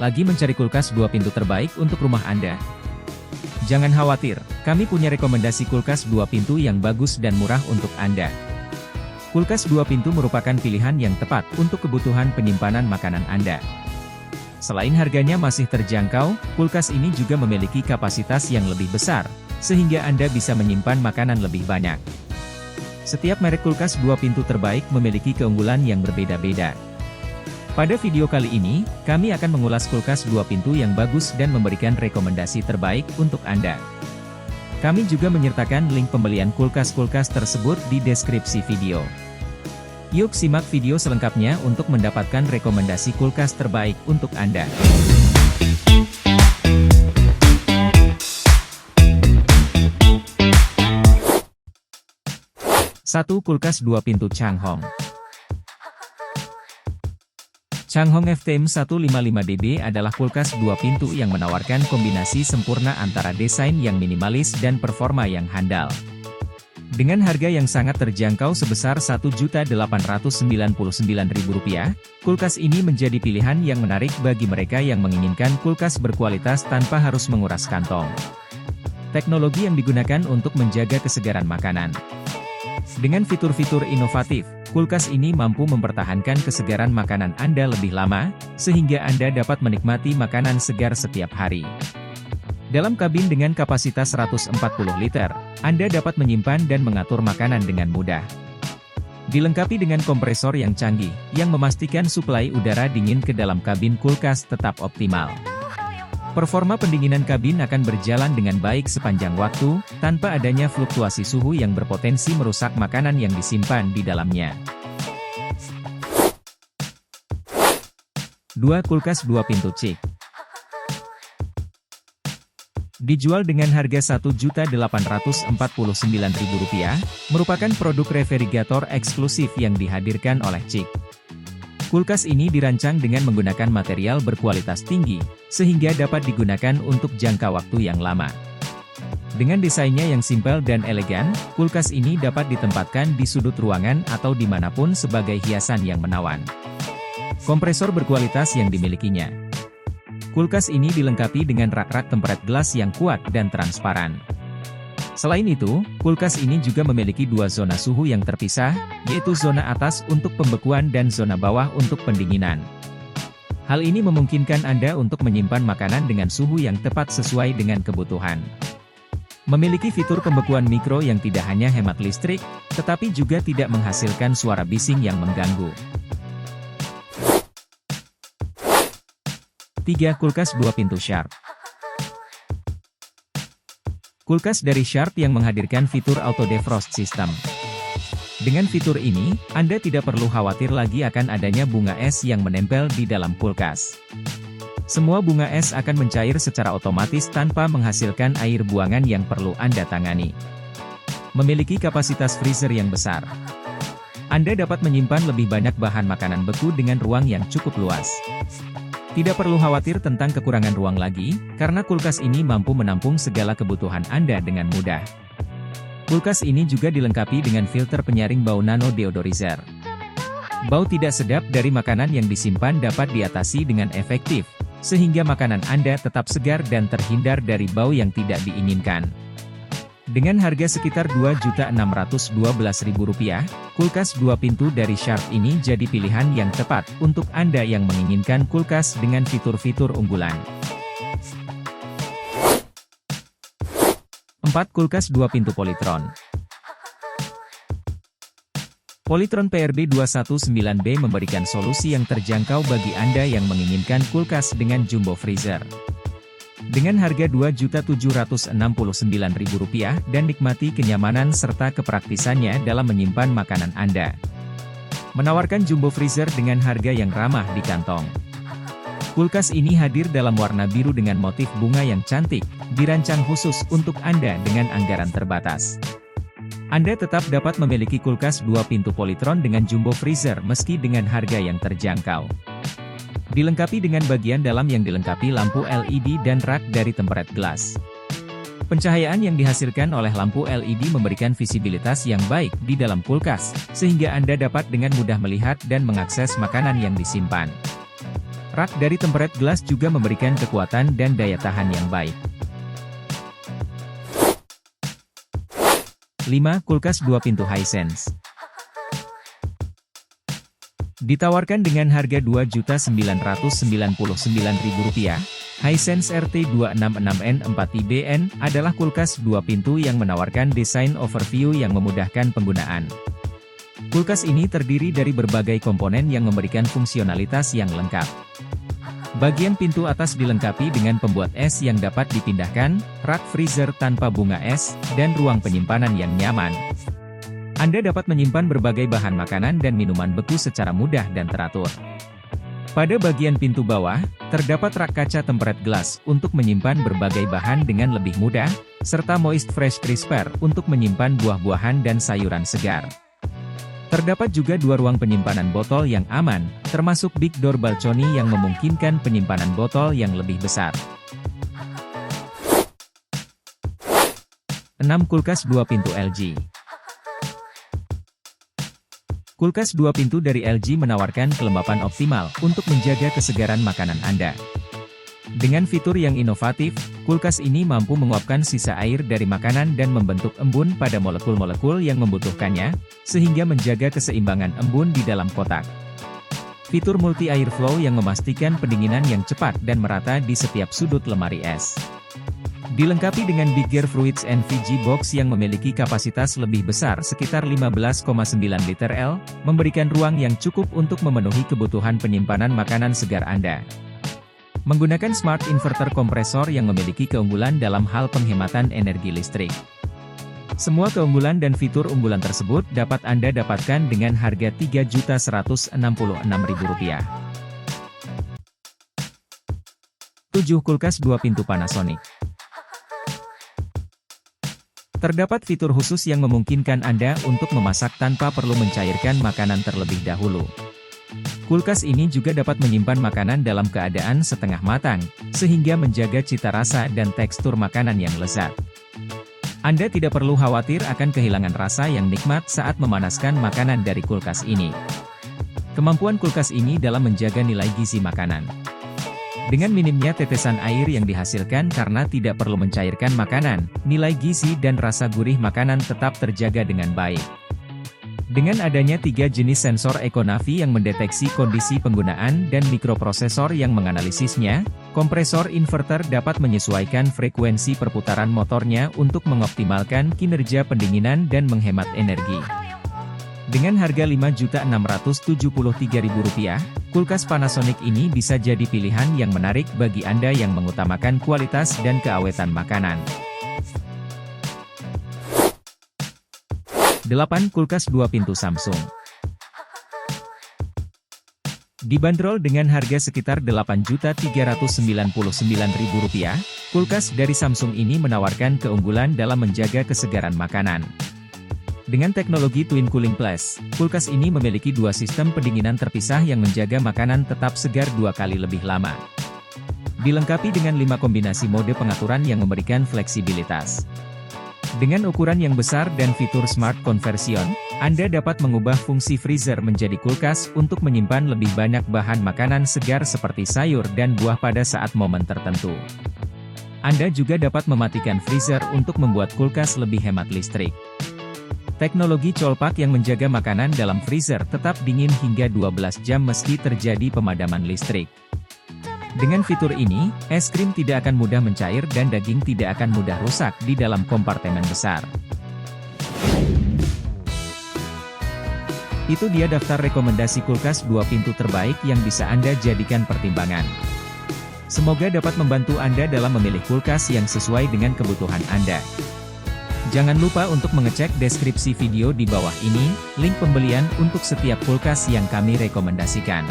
Lagi mencari kulkas 2 pintu terbaik untuk rumah Anda? Jangan khawatir, kami punya rekomendasi kulkas 2 pintu yang bagus dan murah untuk Anda. Kulkas 2 pintu merupakan pilihan yang tepat untuk kebutuhan penyimpanan makanan Anda. Selain harganya masih terjangkau, kulkas ini juga memiliki kapasitas yang lebih besar, sehingga Anda bisa menyimpan makanan lebih banyak. Setiap merek kulkas 2 pintu terbaik memiliki keunggulan yang berbeda-beda. Pada video kali ini, kami akan mengulas kulkas 2 pintu yang bagus dan memberikan rekomendasi terbaik untuk Anda. Kami juga menyertakan link pembelian kulkas-kulkas tersebut di deskripsi video. Yuk simak video selengkapnya untuk mendapatkan rekomendasi kulkas terbaik untuk Anda. 1. Kulkas 2 pintu Changhong. Changhong FTM 155DB adalah kulkas 2 pintu yang menawarkan kombinasi sempurna antara desain yang minimalis dan performa yang handal. Dengan harga yang sangat terjangkau sebesar Rp1.899.000, kulkas ini menjadi pilihan yang menarik bagi mereka yang menginginkan kulkas berkualitas tanpa harus menguras kantong. Teknologi yang digunakan untuk menjaga kesegaran makanan. Dengan fitur-fitur inovatif, kulkas ini mampu mempertahankan kesegaran makanan Anda lebih lama, sehingga Anda dapat menikmati makanan segar setiap hari. Dalam kabin dengan kapasitas 140 liter, Anda dapat menyimpan dan mengatur makanan dengan mudah. Dilengkapi dengan kompresor yang canggih, yang memastikan suplai udara dingin ke dalam kabin kulkas tetap optimal. Performa pendinginan kabin akan berjalan dengan baik sepanjang waktu, tanpa adanya fluktuasi suhu yang berpotensi merusak makanan yang disimpan di dalamnya. 2. Kulkas 2 pintu Chic. Dijual dengan harga Rp1.849.000, merupakan produk refrigerator eksklusif yang dihadirkan oleh Chic. Kulkas ini dirancang dengan menggunakan material berkualitas tinggi, sehingga dapat digunakan untuk jangka waktu yang lama. Dengan desainnya yang simpel dan elegan, kulkas ini dapat ditempatkan di sudut ruangan atau dimanapun sebagai hiasan yang menawan. Kompresor berkualitas yang dimilikinya. Kulkas ini dilengkapi dengan rak-rak temperet gelas yang kuat dan transparan. Selain itu, kulkas ini juga memiliki 2 zona suhu yang terpisah, yaitu zona atas untuk pembekuan dan zona bawah untuk pendinginan. Hal ini memungkinkan Anda untuk menyimpan makanan dengan suhu yang tepat sesuai dengan kebutuhan. Memiliki fitur pembekuan mikro yang tidak hanya hemat listrik, tetapi juga tidak menghasilkan suara bising yang mengganggu. 3. Kulkas 2 pintu Sharp. Kulkas dari Sharp yang menghadirkan fitur Auto Defrost System. Dengan fitur ini, Anda tidak perlu khawatir lagi akan adanya bunga es yang menempel di dalam kulkas. Semua bunga es akan mencair secara otomatis tanpa menghasilkan air buangan yang perlu Anda tangani. Memiliki kapasitas freezer yang besar. Anda dapat menyimpan lebih banyak bahan makanan beku dengan ruang yang cukup luas. Tidak perlu khawatir tentang kekurangan ruang lagi, karena kulkas ini mampu menampung segala kebutuhan Anda dengan mudah. Kulkas ini juga dilengkapi dengan filter penyaring bau nano deodorizer. Bau tidak sedap dari makanan yang disimpan dapat diatasi dengan efektif, sehingga makanan Anda tetap segar dan terhindar dari bau yang tidak diinginkan. Dengan harga sekitar Rp2.612.000, kulkas 2 pintu dari Sharp ini jadi pilihan yang tepat untuk Anda yang menginginkan kulkas dengan fitur-fitur unggulan. 4. Kulkas 2 pintu Polytron. Polytron PRB219B memberikan solusi yang terjangkau bagi Anda yang menginginkan kulkas dengan jumbo freezer. Dengan harga Rp2.769.000 dan nikmati kenyamanan serta kepraktisannya dalam menyimpan makanan Anda. Menawarkan jumbo freezer dengan harga yang ramah di kantong. Kulkas ini hadir dalam warna biru dengan motif bunga yang cantik, dirancang khusus untuk Anda dengan anggaran terbatas. Anda tetap dapat memiliki kulkas 2 pintu Polytron dengan jumbo freezer meski dengan harga yang terjangkau. Dilengkapi dengan bagian dalam yang dilengkapi lampu LED dan rak dari temperet gelas. Pencahayaan yang dihasilkan oleh lampu LED memberikan visibilitas yang baik di dalam kulkas, sehingga Anda dapat dengan mudah melihat dan mengakses makanan yang disimpan. Rak dari Tempered Glass juga memberikan kekuatan dan daya tahan yang baik. 5. Kulkas 2 pintu Hisense. Ditawarkan dengan harga Rp2.999.000, Hisense RT266N4IBN adalah kulkas 2 pintu yang menawarkan desain overview yang memudahkan penggunaan. Kulkas ini terdiri dari berbagai komponen yang memberikan fungsionalitas yang lengkap. Bagian pintu atas dilengkapi dengan pembuat es yang dapat dipindahkan, rak freezer tanpa bunga es, dan ruang penyimpanan yang nyaman. Anda dapat menyimpan berbagai bahan makanan dan minuman beku secara mudah dan teratur. Pada bagian pintu bawah, terdapat rak kaca tempered glass untuk menyimpan berbagai bahan dengan lebih mudah, serta moist fresh crisper untuk menyimpan buah-buahan dan sayuran segar. Terdapat juga 2 ruang penyimpanan botol yang aman, termasuk big door balcony yang memungkinkan penyimpanan botol yang lebih besar. 6. Kulkas 2 pintu LG. Kulkas 2 pintu dari LG menawarkan kelembapan optimal untuk menjaga kesegaran makanan Anda. Dengan fitur yang inovatif, kulkas ini mampu menguapkan sisa air dari makanan dan membentuk embun pada molekul-molekul yang membutuhkannya, sehingga menjaga keseimbangan embun di dalam kotak. Fitur multi airflow yang memastikan pendinginan yang cepat dan merata di setiap sudut lemari es. Dilengkapi dengan Bigger Fruits and Veggie Box yang memiliki kapasitas lebih besar sekitar 15,9 liter L, memberikan ruang yang cukup untuk memenuhi kebutuhan penyimpanan makanan segar Anda. Menggunakan smart inverter kompresor yang memiliki keunggulan dalam hal penghematan energi listrik. Semua keunggulan dan fitur unggulan tersebut dapat Anda dapatkan dengan harga Rp3.166.000. 7. Kulkas 2 pintu Panasonic. Terdapat fitur khusus yang memungkinkan Anda untuk memasak tanpa perlu mencairkan makanan terlebih dahulu. Kulkas ini juga dapat menyimpan makanan dalam keadaan setengah matang, sehingga menjaga cita rasa dan tekstur makanan yang lezat. Anda tidak perlu khawatir akan kehilangan rasa yang nikmat saat memanaskan makanan dari kulkas ini. Kemampuan kulkas ini dalam menjaga nilai gizi makanan. Dengan minimnya tetesan air yang dihasilkan karena tidak perlu mencairkan makanan, nilai gizi dan rasa gurih makanan tetap terjaga dengan baik. Dengan adanya 3 jenis sensor Econavi yang mendeteksi kondisi penggunaan dan mikroprosesor yang menganalisisnya, kompresor inverter dapat menyesuaikan frekuensi perputaran motornya untuk mengoptimalkan kinerja pendinginan dan menghemat energi. Dengan harga Rp5.673.000, kulkas Panasonic ini bisa jadi pilihan yang menarik bagi Anda yang mengutamakan kualitas dan keawetan makanan. 8. Kulkas 2 pintu Samsung. Dibanderol dengan harga sekitar Rp8.399.000, kulkas dari Samsung ini menawarkan keunggulan dalam menjaga kesegaran makanan. Dengan teknologi Twin Cooling Plus, kulkas ini memiliki 2 sistem pendinginan terpisah yang menjaga makanan tetap segar 2 kali lebih lama. Dilengkapi dengan 5 kombinasi mode pengaturan yang memberikan fleksibilitas. Dengan ukuran yang besar dan fitur Smart Conversion, Anda dapat mengubah fungsi freezer menjadi kulkas untuk menyimpan lebih banyak bahan makanan segar seperti sayur dan buah pada saat momen tertentu. Anda juga dapat mematikan freezer untuk membuat kulkas lebih hemat listrik. Teknologi Coolpack yang menjaga makanan dalam freezer tetap dingin hingga 12 jam meski terjadi pemadaman listrik. Dengan fitur ini, es krim tidak akan mudah mencair dan daging tidak akan mudah rusak di dalam kompartemen besar. Itu dia daftar rekomendasi kulkas 2 pintu terbaik yang bisa Anda jadikan pertimbangan. Semoga dapat membantu Anda dalam memilih kulkas yang sesuai dengan kebutuhan Anda. Jangan lupa untuk mengecek deskripsi video di bawah ini, link pembelian untuk setiap kulkas yang kami rekomendasikan.